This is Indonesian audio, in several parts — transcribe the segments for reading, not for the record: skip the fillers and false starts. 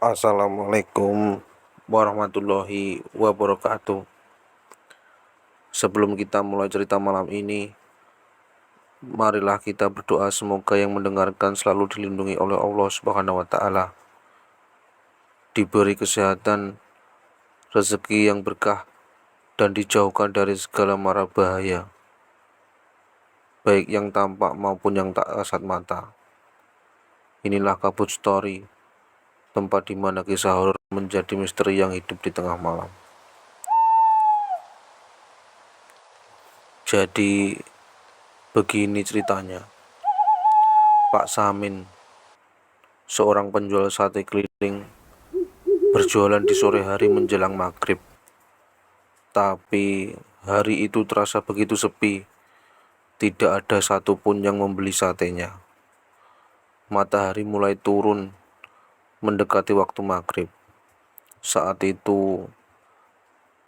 Assalamualaikum warahmatullahi wabarakatuh. Sebelum kita mulai cerita malam ini, marilah kita berdoa semoga yang mendengarkan selalu dilindungi oleh Allah Subhanahu wa taala, diberi kesehatan, rezeki yang berkah, dan dijauhkan dari segala mara bahaya, baik yang tampak maupun yang tak kasat mata. Inilah Kabut Story, tempat di mana kisah horor menjadi misteri yang hidup di tengah malam. Jadi begini ceritanya. Pak Samin, seorang penjual sate keliling, berjualan di sore hari menjelang maghrib. Tapi hari itu terasa begitu sepi, tidak ada satupun yang membeli satenya. Matahari mulai turun, mendekati waktu maghrib. Saat itu,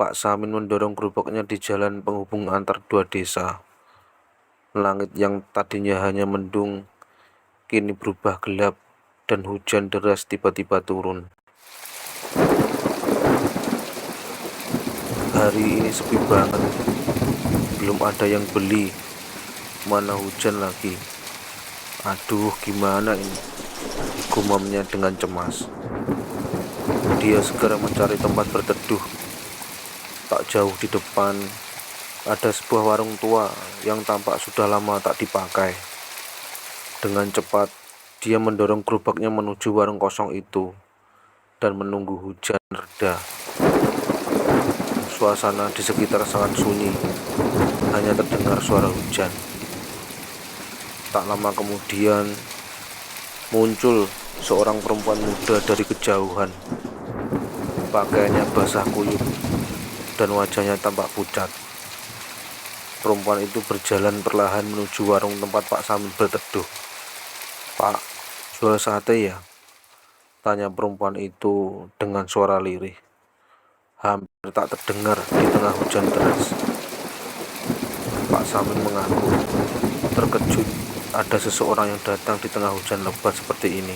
Pak Samin mendorong gerobaknya di jalan penghubung antar dua desa. Langit yang tadinya hanya mendung, kini berubah gelap dan hujan deras tiba-tiba turun. Hari ini sepi banget, belum ada yang beli, mana hujan lagi. Aduh, gimana ini? Gumamnya dengan cemas. Dia segera mencari tempat berteduh. Tak jauh di depan, ada sebuah warung tua yang tampak sudah lama tak dipakai. Dengan cepat, dia mendorong gerobaknya menuju warung kosong itu dan menunggu hujan reda. Suasana di sekitar sangat sunyi, hanya terdengar suara hujan. Tak lama kemudian, muncul seorang perempuan muda dari kejauhan. Pakaiannya basah kuyup dan wajahnya tampak pucat. Perempuan itu berjalan perlahan menuju warung tempat Pak Samin berteduh. "Pak, jual sate ya?" tanya perempuan itu dengan suara lirih. Hampir tak terdengar di tengah hujan deras. Pak Samin mengaku terkejut ada seseorang yang datang di tengah hujan lebat seperti ini.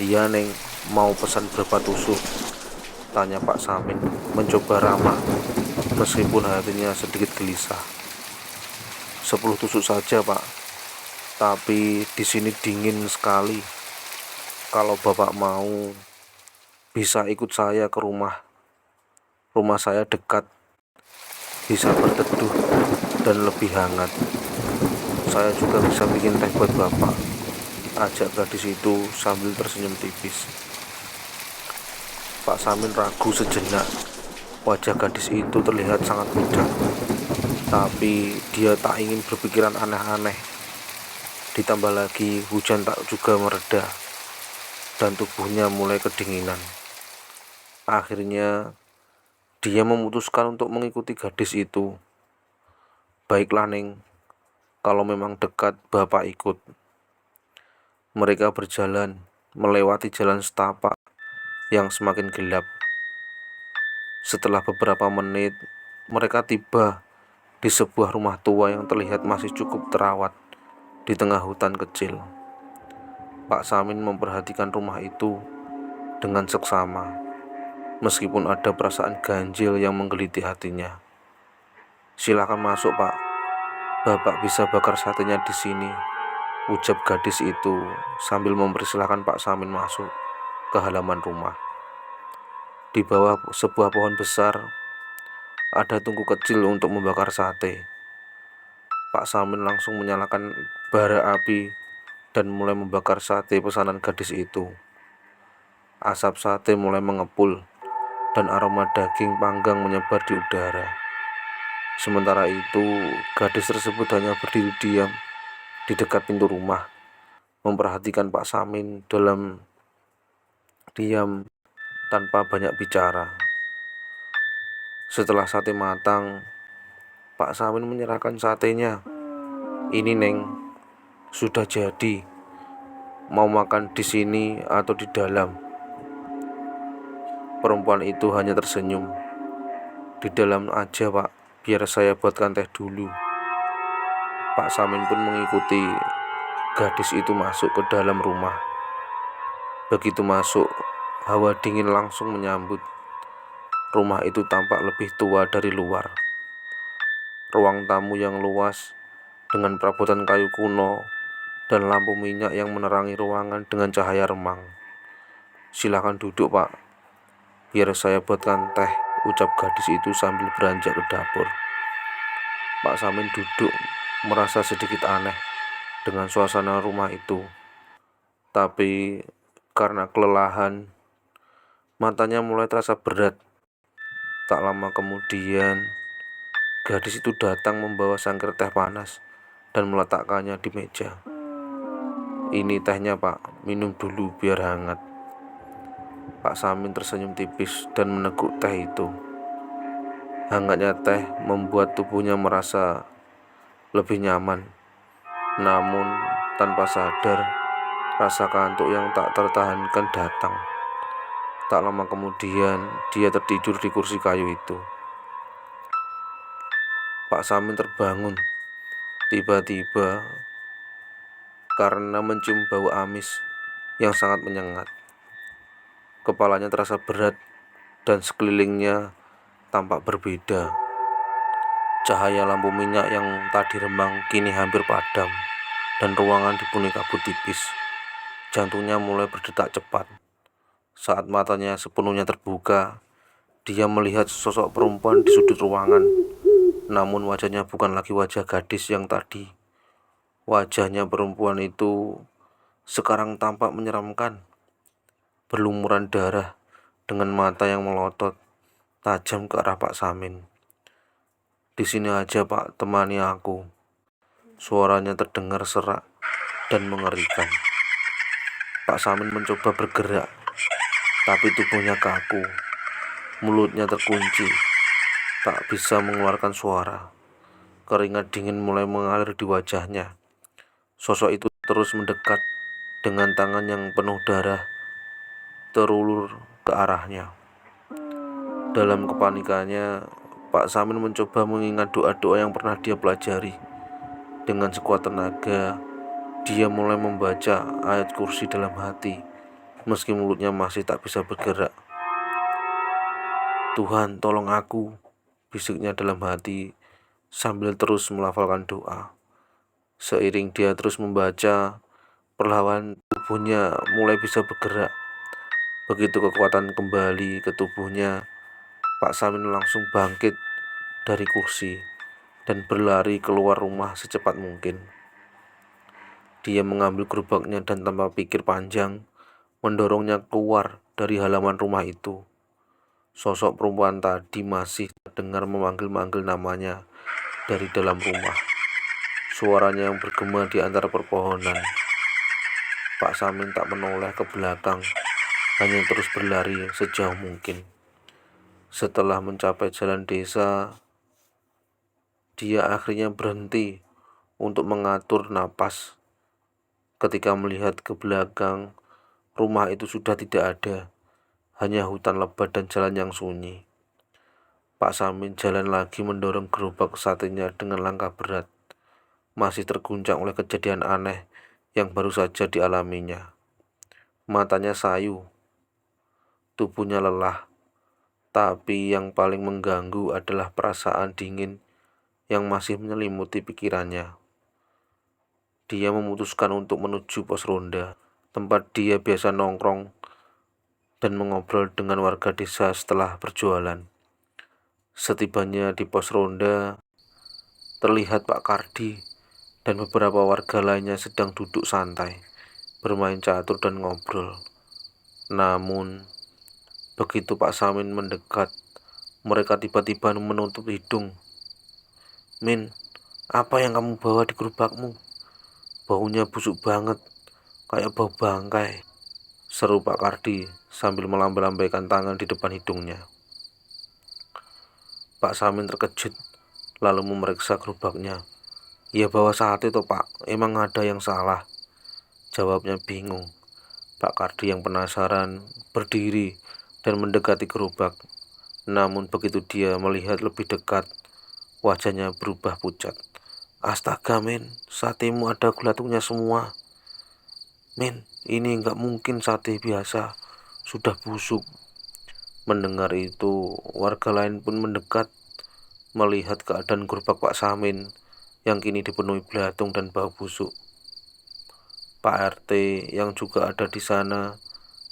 "Iya Neng, mau pesan berapa tusuk?" tanya Pak Samin, mencoba ramah meskipun hatinya sedikit gelisah. 10 tusuk saja Pak, tapi di sini dingin sekali. Kalau Bapak mau, bisa ikut saya ke rumah. Rumah saya dekat, bisa berteduh dan lebih hangat. Saya juga bisa bikin teh buat Bapak, ajak gadis itu sambil tersenyum tipis. Pak Samin ragu sejenak. Wajah gadis itu terlihat sangat pucat, tapi dia tak ingin berpikiran aneh-aneh. Ditambah lagi hujan tak juga mereda, dan tubuhnya mulai kedinginan. Akhirnya, dia memutuskan untuk mengikuti gadis itu. "Baiklah Neng, kalau memang dekat Bapak ikut." Mereka berjalan melewati jalan setapak yang semakin gelap. Setelah beberapa menit, mereka tiba di sebuah rumah tua yang terlihat masih cukup terawat di tengah hutan kecil. Pak Samin memperhatikan rumah itu dengan seksama, meskipun ada perasaan ganjil yang menggeliti hatinya. "Silakan masuk Pak, Bapak bisa bakar satenya di sini," ucap gadis itu sambil mempersilahkan Pak Samin masuk ke halaman rumah. Di bawah sebuah pohon besar, ada tungku kecil untuk membakar sate. Pak Samin langsung menyalakan bara api dan mulai membakar sate pesanan gadis itu. Asap sate mulai mengepul dan aroma daging panggang menyebar di udara. Sementara itu, gadis tersebut hanya berdiri diam di dekat pintu rumah, memperhatikan Pak Samin dalam diam tanpa banyak bicara. Setelah sate matang, Pak Samin menyerahkan satenya. "Ini Neng, sudah jadi. Mau makan di sini atau di dalam?" Perempuan itu hanya tersenyum. "Di dalam aja Pak, biar saya buatkan teh dulu." Pak Samin pun mengikuti gadis itu masuk ke dalam rumah. Begitu masuk, Hawa dingin langsung menyambut. Rumah itu tampak lebih tua dari luar. Ruang tamu yang luas dengan perabotan kayu kuno dan lampu minyak yang menerangi ruangan dengan cahaya remang. "Silakan duduk, Pak. Biar saya buatkan teh," ucap gadis itu sambil beranjak ke dapur. Pak Samin duduk, merasa sedikit aneh dengan suasana rumah itu. Tapi karena kelelahan, matanya mulai terasa berat. Tak lama kemudian, gadis itu datang membawa sangkir teh panas dan meletakkannya di meja. "Ini tehnya, Pak. Minum dulu biar hangat." Pak Samin tersenyum tipis dan meneguk teh itu. Hangatnya teh membuat tubuhnya merasa lebih nyaman. Namun, tanpa sadar, rasa kantuk yang tak tertahankan datang. Tak lama kemudian, dia tertidur di kursi kayu itu. Pak Samin terbangun tiba-tiba karena mencium bau amis yang sangat menyengat. Kepalanya terasa berat dan sekelilingnya tampak berbeda. Cahaya lampu minyak yang tadi remang kini hampir padam dan ruangan dipenuhi kabut tipis. Jantungnya mulai berdetak cepat. Saat matanya sepenuhnya terbuka, dia melihat sosok perempuan di sudut ruangan. Namun wajahnya bukan lagi wajah gadis yang tadi. Wajahnya perempuan itu sekarang tampak menyeramkan, berlumuran darah dengan mata yang melotot tajam ke arah Pak Samin. "Di sini aja, Pak, temani aku." Suaranya terdengar serak dan mengerikan. Pak Samin mencoba bergerak, tapi tubuhnya kaku. Mulutnya terkunci, tak bisa mengeluarkan suara. Keringat dingin mulai mengalir di wajahnya. Sosok itu terus mendekat dengan tangan yang penuh darah terulur ke arahnya. Dalam kepanikannya, Pak Samin mencoba mengingat doa-doa yang pernah dia pelajari. Dengan sekuat tenaga, dia mulai membaca ayat kursi dalam hati, meski mulutnya masih tak bisa bergerak. "Tuhan, tolong aku," bisiknya dalam hati sambil terus melafalkan doa. Seiring dia terus membaca, perlahan tubuhnya mulai bisa bergerak. Begitu kekuatan kembali ke tubuhnya, Pak Samin langsung bangkit dari kursi dan berlari keluar rumah secepat mungkin. Dia mengambil gerobaknya dan tanpa pikir panjang, mendorongnya keluar dari halaman rumah itu. Sosok perempuan tadi masih terdengar memanggil-manggil namanya dari dalam rumah. Suaranya yang bergema di antara perpohonan. Pak Samin tak menoleh ke belakang, hanya terus berlari sejauh mungkin. Setelah mencapai jalan desa, dia akhirnya berhenti untuk mengatur napas. Ketika melihat ke belakang, rumah itu sudah tidak ada, hanya hutan lebat dan jalan yang sunyi. Pak Samin jalan lagi mendorong gerobak satenya dengan langkah berat, masih terguncang oleh kejadian aneh yang baru saja dialaminya. Matanya sayu, tubuhnya lelah, tapi yang paling mengganggu adalah perasaan dingin yang masih menyelimuti pikirannya. Dia memutuskan untuk menuju pos ronda, tempat dia biasa nongkrong dan mengobrol dengan warga desa setelah berjualan. Setibanya di pos ronda, terlihat Pak Kardi dan beberapa warga lainnya sedang duduk santai, bermain catur dan ngobrol. Namun, begitu Pak Samin mendekat, mereka tiba-tiba menutup hidung. "Min, apa yang kamu bawa di gerobakmu? Baunya busuk banget, kayak bau bangkai," seru Pak Kardi sambil melambai-lambaikan tangan di depan hidungnya. Pak Samin terkejut, lalu memeriksa gerobaknya. "Ya bawa sate toh, Pak, emang ada yang salah?" jawabnya bingung. Pak Kardi yang penasaran berdiri dan mendekati gerobak. Namun begitu dia melihat lebih dekat, wajahnya berubah pucat. "Astaga, Min, satemu ada gelatungnya semua." "Min, ini nggak mungkin sate biasa. sudah busuk. Mendengar itu, warga lain pun mendekat melihat keadaan gerobak Pak Samin yang kini dipenuhi belatung dan bau busuk. Pak RT yang juga ada di sana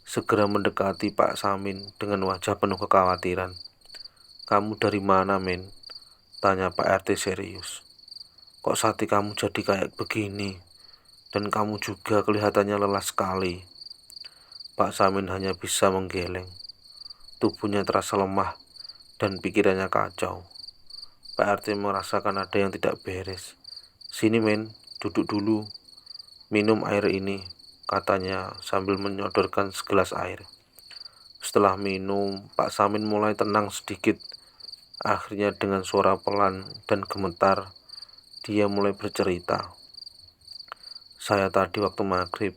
segera mendekati Pak Samin dengan wajah penuh kekhawatiran. "Kamu dari mana, men?" tanya Pak RT serius. "Kok sate kamu jadi kayak begini? Dan kamu juga kelihatannya lelah sekali." Pak Samin hanya bisa menggeleng. Tubuhnya terasa lemah dan pikirannya kacau. Pak RT merasakan ada yang tidak beres. "Sini, men, duduk dulu. Minum air ini," katanya sambil menyodorkan segelas air. Setelah minum, Pak Samin mulai tenang sedikit. Akhirnya dengan suara pelan dan gemetar, dia mulai bercerita. "Saya tadi waktu maghrib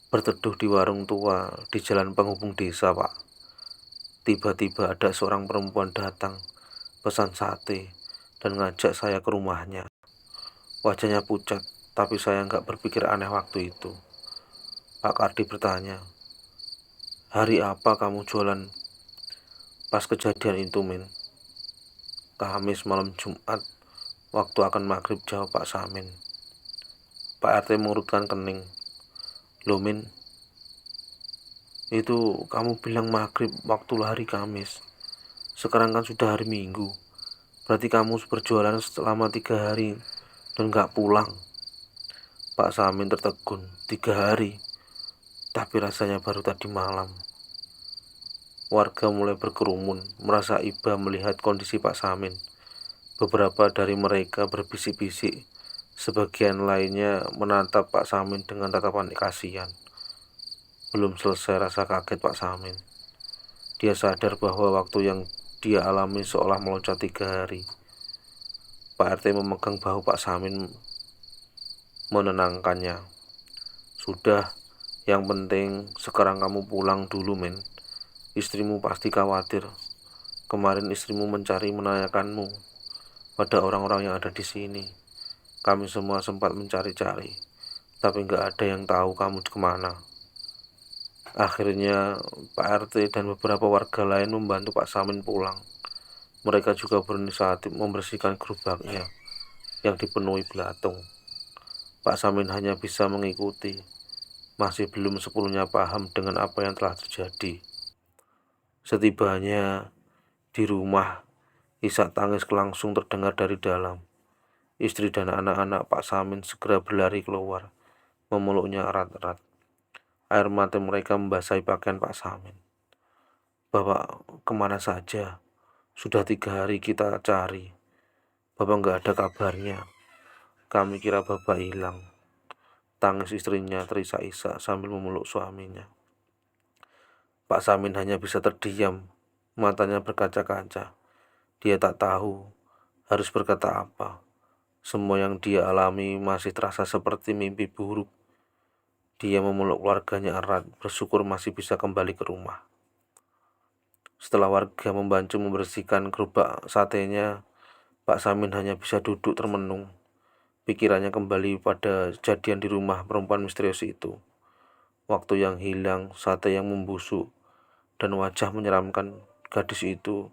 berteduh di warung tua di jalan penghubung desa, Pak. Tiba-tiba ada seorang perempuan datang, pesan sate, dan ngajak saya ke rumahnya. Wajahnya pucat, tapi saya nggak berpikir aneh waktu itu." Pak Kardi bertanya, "Hari apa kamu jualan pas kejadian itu, men?" "Kamis malam Jumat, waktu akan maghrib," jawab Pak Samin. Pak RT mengurutkan kening. "Loh, men, itu kamu bilang maghrib waktu hari Kamis. Sekarang kan sudah hari Minggu. Berarti kamu berjualan selama 3 hari dan nggak pulang." Pak Samin tertegun. 3 hari? Tapi rasanya baru tadi malam. Warga mulai berkerumun, merasa iba melihat kondisi Pak Samin. Beberapa dari mereka berbisik-bisik, sebagian lainnya menatap Pak Samin dengan tatapan kasihan. Belum selesai rasa kaget Pak Samin, dia sadar bahwa waktu yang dia alami seolah meloncat 3 hari. Pak RT memegang bahu Pak Samin menenangkannya. "Sudah, yang penting sekarang kamu pulang dulu, men. Istrimu pasti khawatir. Kemarin istrimu mencari menanyakanmu pada orang-orang yang ada di sini. Kami semua sempat mencari-cari, tapi nggak ada yang tahu kamu kemana." Akhirnya Pak RT dan beberapa warga lain membantu Pak Samin pulang. Mereka juga berinisiatif membersihkan gerobaknya yang dipenuhi belatung. Pak Samin hanya bisa mengikuti, masih belum sepenuhnya paham dengan apa yang telah terjadi. Setibanya di rumah, isak tangis langsung terdengar dari dalam. Istri dan anak-anak Pak Samin segera berlari keluar, memeluknya erat-erat. Air mata mereka membasahi pakaian Pak Samin. "Bapak kemana saja? Sudah 3 hari kita cari. Bapak nggak ada kabarnya. Kami kira Bapak hilang." Tangis istrinya terisak-isak sambil memeluk suaminya. Pak Samin hanya bisa terdiam, matanya berkaca-kaca. Dia tak tahu harus berkata apa. Semua yang dia alami masih terasa seperti mimpi buruk. Dia memeluk keluarganya erat, bersyukur masih bisa kembali ke rumah. Setelah warga membantu membersihkan gerobak satenya, Pak Samin hanya bisa duduk termenung. Pikirannya kembali pada kejadian di rumah perempuan misterius itu. Waktu yang hilang, sate yang membusuk, dan wajah menyeramkan gadis itu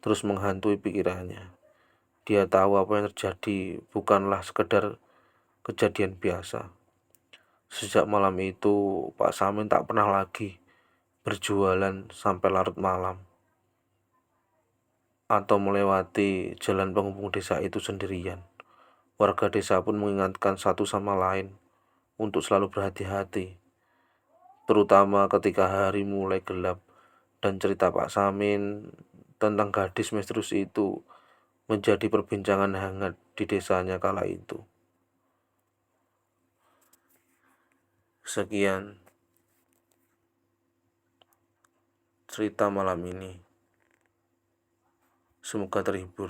terus menghantui pikirannya. Dia tahu apa yang terjadi bukanlah sekedar kejadian biasa. Sejak malam itu, Pak Samin tak pernah lagi berjualan sampai larut malam atau melewati jalan penghubung desa itu sendirian. Warga desa pun mengingatkan satu sama lain untuk selalu berhati-hati, terutama ketika hari mulai gelap, dan cerita Pak Samin tentang gadis misterius itu menjadi perbincangan hangat di desanya kala itu. Sekian cerita malam ini. Semoga terhibur.